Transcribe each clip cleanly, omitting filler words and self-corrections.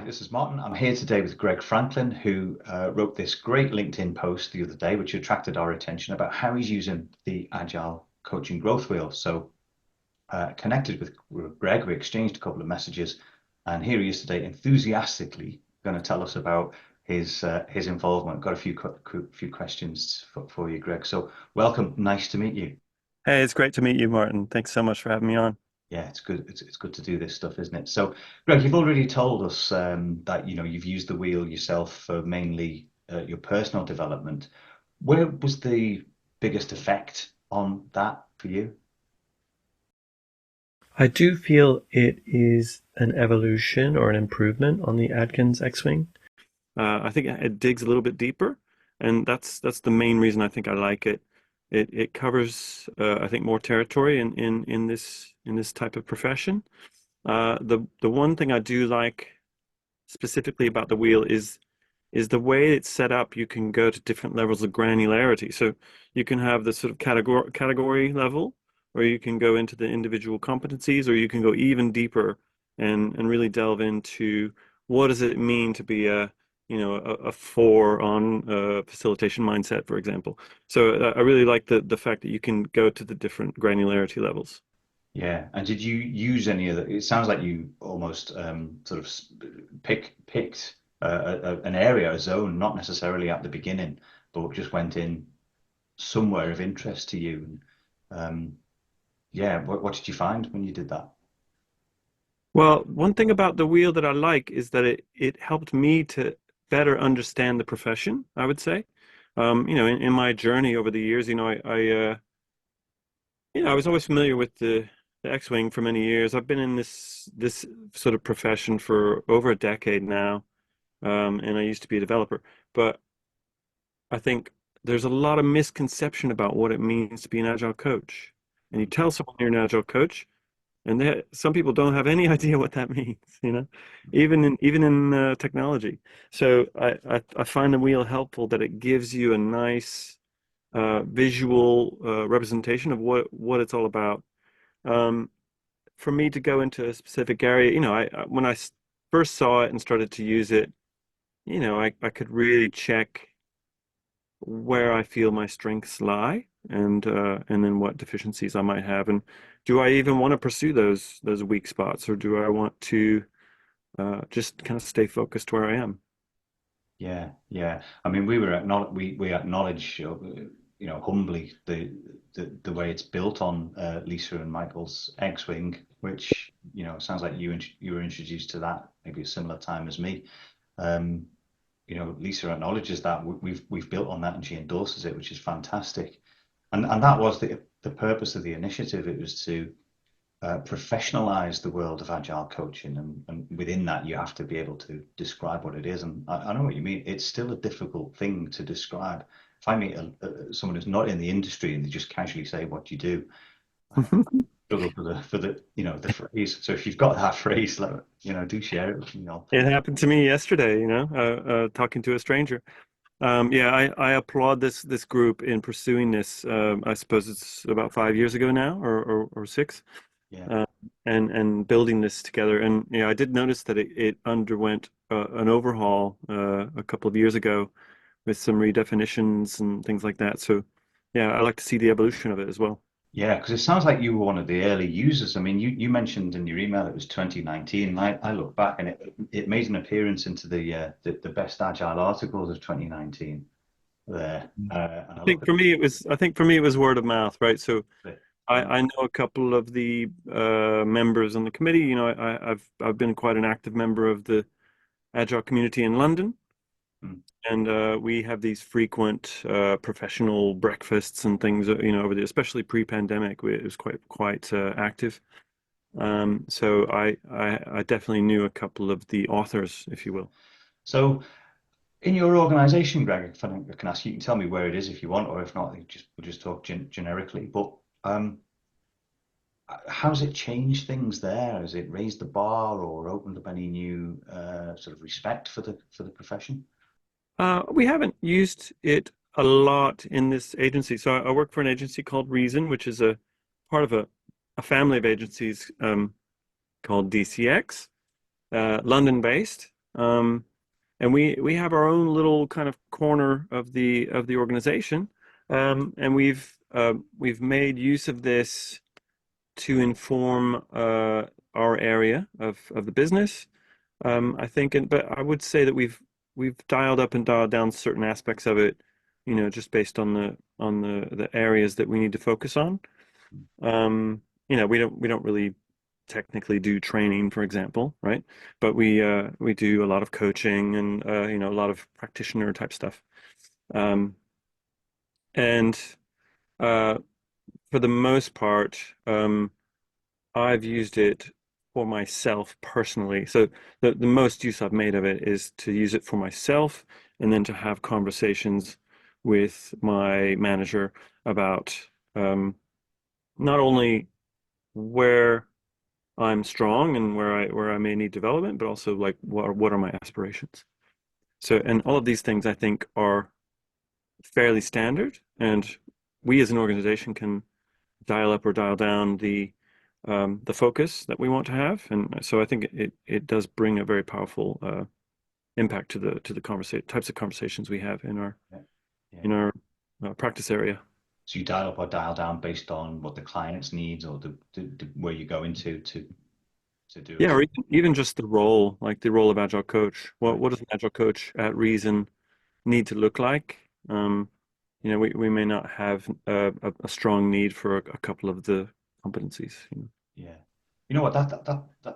This is Martin. I'm here today with Greg Franklin, who wrote this great LinkedIn post the other day, which attracted our attention about how he's using the Agile Coaching Growth Wheel. So, connected with Greg, we exchanged a couple of messages, and here he is today, enthusiastically going to tell us about his involvement. Got a few questions for you, Greg. So, welcome. Nice to meet you. Hey, it's great to meet you, Martin. Thanks so much for having me on. Yeah, it's good. It's good to do this stuff, isn't it? So, Greg, you've already told us that you've used the wheel yourself for mainly your personal development. Where was the biggest effect on that for you? I do feel it is an evolution or an improvement on the Adkins X-Wing. I think it digs a little bit deeper, and that's the main reason I think I like it. It covers I think more territory in this type of profession. The one thing I do like specifically about the wheel is the way it's set up. You can go to different levels of granularity. So you can have the sort of category level, or you can go into the individual competencies, or you can go even deeper and really delve into what does it mean to be a four on facilitation mindset, for example. So I really like the fact that you can go to the different granularity levels. Yeah, and did you use any of the? It sounds like you almost sort of picked an area, a zone, not necessarily at the beginning, but just went in somewhere of interest to you. Um, yeah, what did you find when you did that? Well, one thing about the wheel that I like is that it helped me to better understand the profession, I would say. In my journey over the years, I was always familiar with the X-Wing for many years. I've been in this sort of profession for over a decade now, and I used to be a developer. But I think there's a lot of misconception about what it means to be an agile coach. And you tell someone you're an agile coach, and some people don't have any idea what that means, even in technology. So I find the wheel helpful that it gives you a nice visual representation of what it's all about. Um, for me to go into a specific area, when I first saw it and started to use it, I could really check where I feel my strengths lie and then what deficiencies I might have. And do I even want to pursue those weak spots, or do I want to just kind of stay focused where I am? Yeah, yeah. I mean, we acknowledge, humbly the way it's built on Lisa and Michael's X-Wing, which sounds like you were introduced to that maybe a similar time as me. Um, Lisa acknowledges that we've built on that, and she endorses it, which is fantastic. And that was the purpose of the initiative. It was to professionalize the world of agile coaching, and within that you have to be able to describe what it is. And I know what you mean. It's still a difficult thing to describe. If I meet someone who's not in the industry and they just casually say what you do, I struggle for the phrase. So if you've got that phrase, do share it with me. It happened to me yesterday, talking to a stranger. Yeah, I applaud this group in pursuing this. I suppose it's about 5 years ago now, or six, Yeah. uh, and building this together. And I did notice that it underwent an overhaul a couple of years ago with some redefinitions and things like that. So, yeah, I like to see the evolution of it as well. Yeah, because it sounds like you were one of the early users. I mean, you mentioned in your email it was 2019. And I look back and it made an appearance into the best agile articles of 2019 there. And I looked I think for me it was word of mouth, right? So at it. Yeah. I know a couple of the members on the committee. I've been quite an active member of the Agile community in London, Mm. and we have these frequent professional breakfasts and things. Over the especially pre-pandemic, it was quite active. So I definitely knew a couple of the authors, if you will. So in your organization, Greg, if I can ask you, you can tell me where it is if you want, or if not, we'll just talk generically. But um, how's it changed things there? Has it raised the bar or opened up any new sort of respect for the profession? We haven't used it a lot in this agency. So I work for an agency called Reason, which is a part of a family of agencies called DCX, London-based. And we have our own little kind of corner of the organization, and we've made use of this to inform our area of the business. I think, but I would say that we've dialed up and dialed down certain aspects of it, just based on the areas that we need to focus on. We don't really technically do training, for example, right? But we do a lot of coaching and a lot of practitioner type stuff. Um, and uh, for the most part, I've used it for myself personally. So the most use I've made of it is to use it for myself and then to have conversations with my manager about not only where I'm strong and where I may need development, but also like what are my aspirations. So, and all of these things I think are fairly standard, and we as an organization can dial up or dial down the focus that we want to have. And so I think it does bring a very powerful impact to the conversation types of conversations we have Yeah. Yeah. in our practice area. So you dial up or dial down based on what the client's needs or where you go into to do Yeah, it. or even just the role, like the role of agile coach. Right. What does an agile coach at Reason need to look like? We may not have a strong need for a couple of the competencies. Yeah. You know what?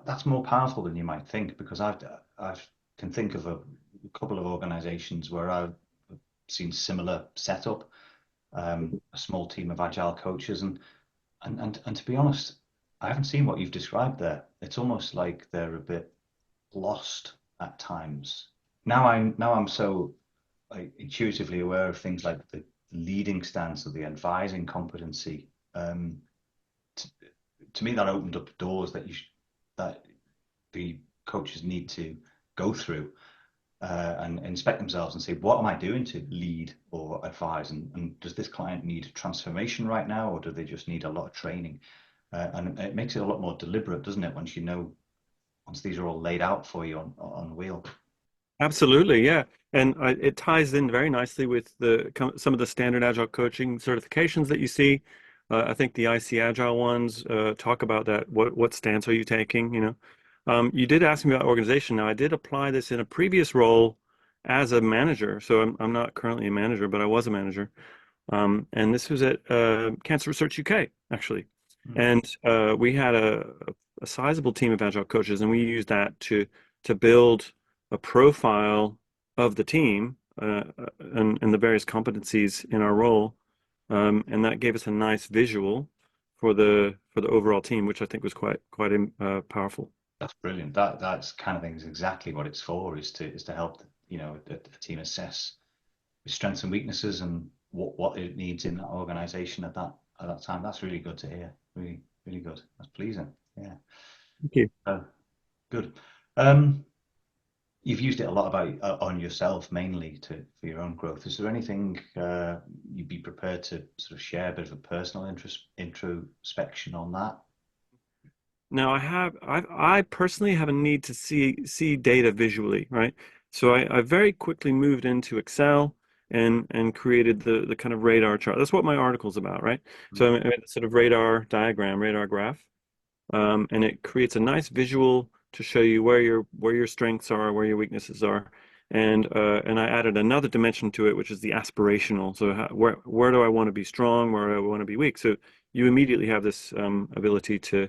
That's more powerful than you might think because I've can think of a couple of organizations where I've seen similar setup, a small team of agile coaches, and to be honest, I haven't seen what you've described there. It's almost like they're a bit lost at times. Now I'm so like intuitively aware of things like the leading stance or the advising competency. To, to me, that opened up doors that the coaches need to go through and inspect themselves and say, what am I doing to lead or advise? And does this client need transformation right now, or do they just need a lot of training? And it makes it a lot more deliberate, doesn't it? Once these are all laid out for you on wheel. Absolutely, yeah. And it ties in very nicely with some of the standard agile coaching certifications that you see. I think the IC Agile ones talk about that. What stance are you taking? You did ask me about organization. Now, I did apply this in a previous role as a manager. So I'm not currently a manager, but I was a manager. And this was at Cancer Research UK, actually. Mm. And we had a sizable team of agile coaches, and we used that to build a profile of the team and the various competencies in our role. And that gave us a nice visual for the overall team, which I think was quite powerful. That's brilliant. That's kind of thing is exactly what it's for, is to help a team assess its strengths and weaknesses and what it needs in that organization at that time. That's really good to hear. Really, really good. That's pleasing. Yeah. Thank you. Good. Um, you've used it a lot about on yourself mainly to for your own growth. Is there anything you'd be prepared to sort of share a bit of a personal introspection on that? Now I personally have a need to see data visually, right? So I very quickly moved into Excel and created the kind of radar chart. That's what my article's about, right? Mm. So I made a sort of radar diagram, radar graph, and it creates a nice visual to show you where your strengths are, where your weaknesses are, and I added another dimension to it, which is the aspirational. So where do I want to be strong? Where do I want to be weak? So you immediately have this ability to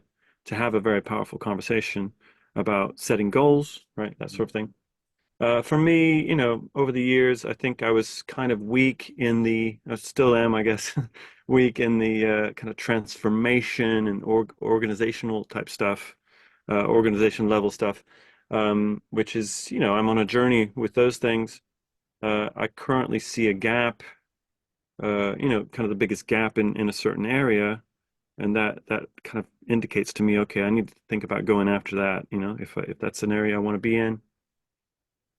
have a very powerful conversation about setting goals, right? That sort of thing. For me, over the years, I think I was kind of weak I still am, I guess, weak in the kind of transformation and organizational type stuff, organization level stuff, which is, I'm on a journey with those things. I currently see a gap, kind of the biggest gap in a certain area, and that kind of indicates to me, okay, I need to think about going after that, if that's an area I want to be in.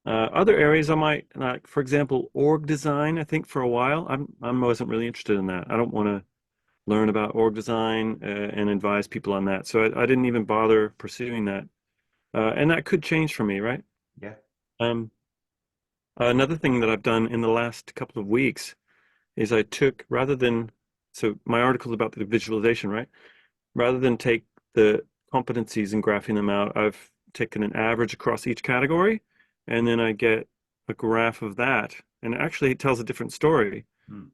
Other areas I might, like, for example, org design. I think for a while I wasn't really interested in that. I don't want to learn about org design and advise people on that. So I didn't even bother pursuing that. And that could change for me, right? Yeah. Um, Another thing that I've done in the last couple of weeks is I took rather than so my article about the visualization, right? Rather than take the competencies and graphing them out, I've taken an average across each category, and then I get a graph of that, and actually it tells a different story. Hmm.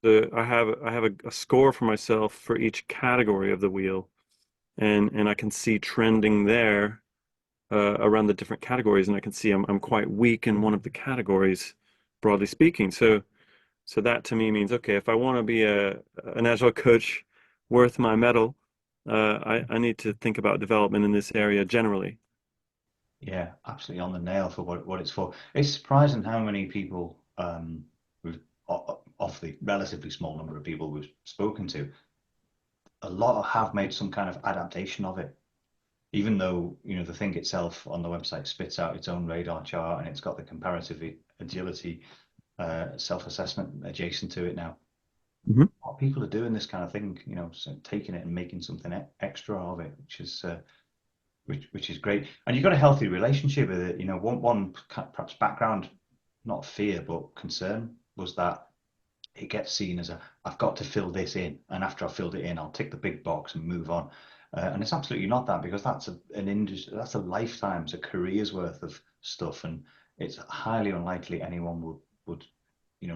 So I have a score for myself for each category of the wheel, and I can see trending there around the different categories, and I can see I'm quite weak in one of the categories, broadly speaking. So that to me means, okay, if I want to be an agile coach worth my medal, I need to think about development in this area generally. Yeah, absolutely on the nail for what it's for. It's surprising how many people, of the relatively small number of people we've spoken to, a lot have made some kind of adaptation of it. Even though, the thing itself on the website spits out its own radar chart and it's got the comparative agility self-assessment adjacent to it now. Hmm. A lot of people are doing this kind of thing, so taking it and making something extra of it, which is great. And you've got a healthy relationship with it. One perhaps background, not fear, but concern was that it gets seen as I've got to fill this in, and after I've filled it in, I'll tick the big box and move on. And it's absolutely not that, because that's an industry, that's a lifetime's, a career's worth of stuff, and it's highly unlikely anyone would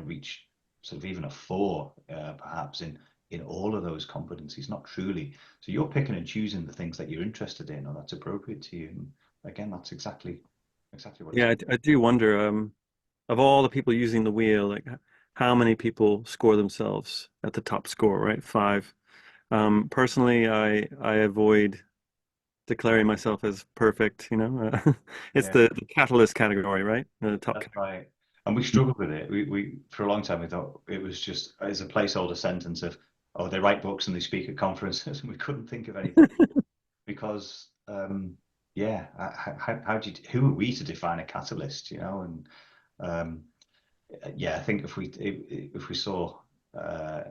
reach sort of even a four, perhaps in all of those competencies, not truly. So you're picking and choosing the things that you're interested in or that's appropriate to you. And again, that's exactly what it's. Yeah, I do wonder, of all the people using the wheel, like how many people score themselves at the top score, right? Five. Personally, I avoid declaring myself as perfect, you know. It's Yeah. the catalyst category, right? The top That's category. right. And we struggled with it. We for a long time we thought it was just as a placeholder sentence of, oh, they write books and they speak at conferences, and we couldn't think of anything because, yeah, how do you, who are we to define a catalyst, And um, yeah, I think if we saw uh,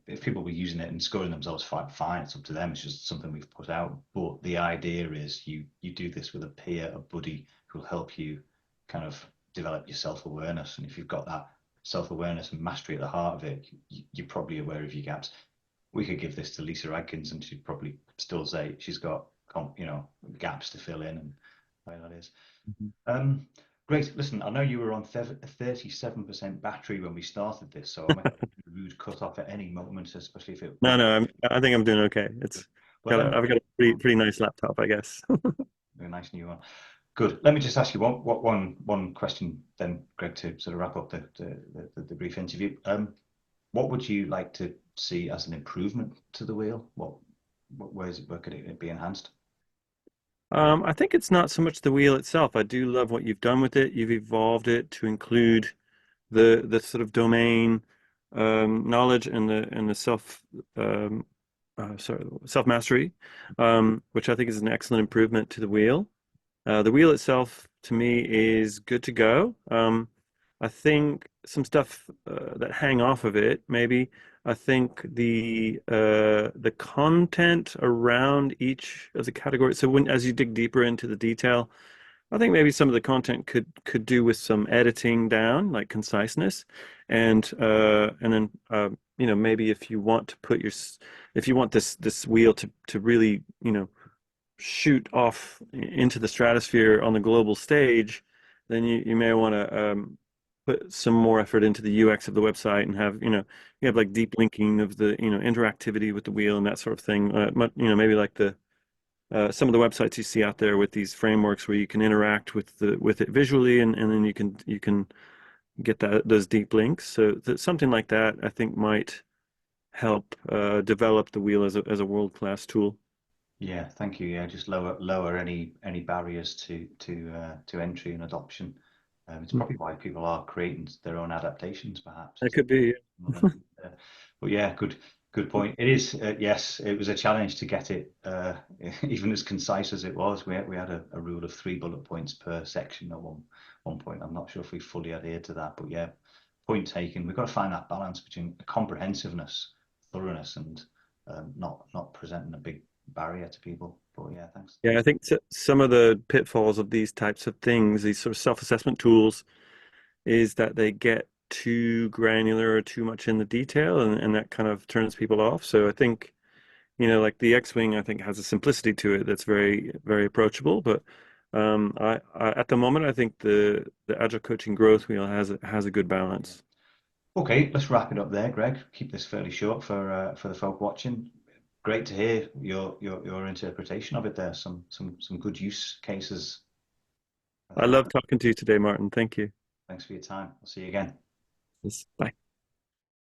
if people were using it and scoring themselves fine, it's up to them. It's just something we've put out. But the idea is you do this with a peer, a buddy who'll help you kind of develop your self-awareness. And if you've got that self-awareness and mastery at the heart of it, you're probably aware of your gaps. We could give this to Lisa Adkins, and she'd probably still say she's got gaps to fill in, and how that is. Mhm. Um, Great. Listen, I know you were on 37% battery when we started this, so I might have a rude cut off at any moment, especially if it No, runs. no, I think I'm doing okay. But let me I've got a pretty nice laptop, I guess. a nice new one. Good. Let me just ask you one question then, Greg, to sort of wrap up the brief interview. What would you like to see as an improvement to the wheel? Where could it be enhanced? I think it's not so much the wheel itself. I do love what you've done with it. You've evolved it to include the sort of domain knowledge and the um, self mastery, which I think is an excellent improvement to the wheel. The wheel itself, to me, is good to go. I think some stuff that hang off of it, maybe. I think the content around each of the categories. So when as you dig deeper into the detail, I think maybe some of the content could do with some editing down, like conciseness, and then maybe if you want to put if you want this wheel to really shoot off into the stratosphere on the global stage, then you may want to put some more effort into the UX of the website and have you have like deep linking of the interactivity with the wheel and that sort of thing. Maybe like the some of the websites you see out there with these frameworks where you can interact with it visually and then you can get those deep links. So something like that I think might help develop the wheel as a world-class tool. Yeah, thank you. Yeah, just lower any barriers to entry and adoption. It's probably why people are creating their own adaptations, perhaps. It could be. More than but yeah, good point. It is, yes, it was a challenge to get it even as concise as it was. We had a rule of 3 bullet points per section at one point. I'm not sure if we fully adhered to that, but yeah, point taken. We've got to find that balance between comprehensiveness, thoroughness, and not presenting a big barrier to people. But yeah, thanks. Yeah, I think some of the pitfalls of these types of things, these sort of self-assessment tools, is that they get too granular or too much in the detail, and that kind of turns people off. So I think, like the X-Wing, I think has a simplicity to it that's very, very approachable. But I at the moment, I think the Agile Coaching Growth Wheel has a good Yeah. balance. Okay, let's wrap it up there, Greg. Keep this fairly short for the folk watching. Great to hear your interpretation of it there. Some good use cases. I I think. love talking to you today, Martin. Thank you. Thanks for your time. I'll see you again. Yes, bye.